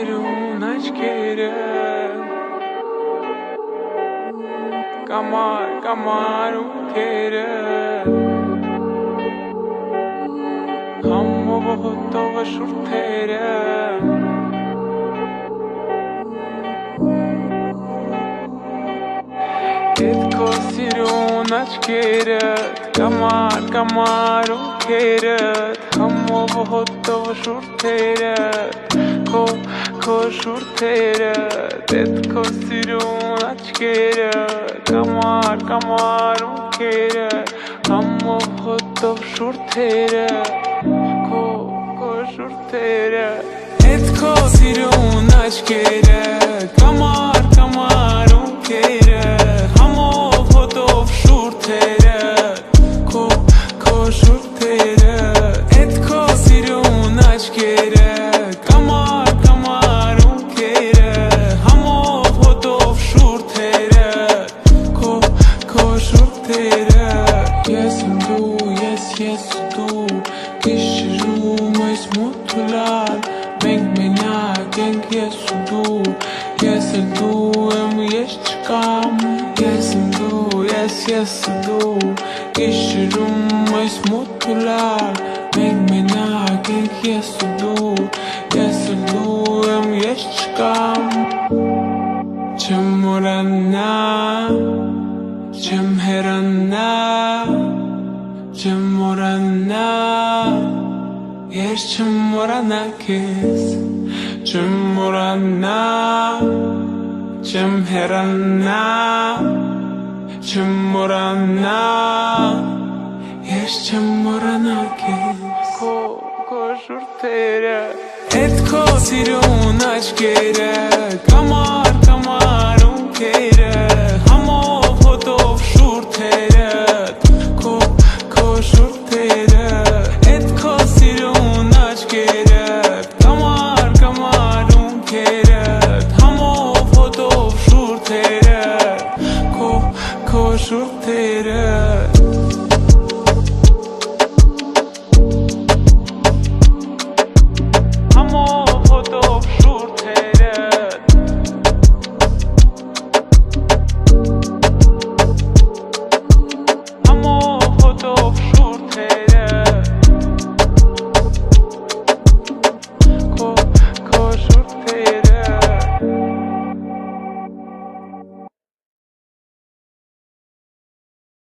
սիրուն աչքերը Կամար ունքերը Համով հոտով շուրթերը Էդ քո սիրուն աչքերը Կամար ունքերը Համով հոտով շուրթերը Քո շուրթերը Էդ քո սիրուն աչքերը Կամար ունքերը Համով հոտով շուրթերը Քո շուրթերը Էդ քո սիրուն աչքերը Կամար ունքերը Համով հոտով շուրթերը Քո շուրթերը Էդ քո սիրուն աչքերը Կամար ունքերը Համով հոտով շուրթերը Քո շուրթերը Ես եմ դու, ես ու դու Գիշերում այս մութուլար Մենք մենակ ենք ես ու դու Ես էլ դու եմ ես չկամ Ես եմ դու, ես ու դու Գիշերում այս մութուլար Մենք մենակ ենք ես ու դու Ես էլ դու եմ ես չկամ Չեմ մորանա Չեմ հեռանա Չեմ մորանա Ես չեմ մորանա քեզ Չեմ մորանա Չեմ հեռանա Չեմ մորանա Ես չեմ մորանա քեզ Քո շուրթերը Էդ քո սիրուն աչքերը Կամար ունքերը Համով հոտով շուրթերը Քո շուրթերը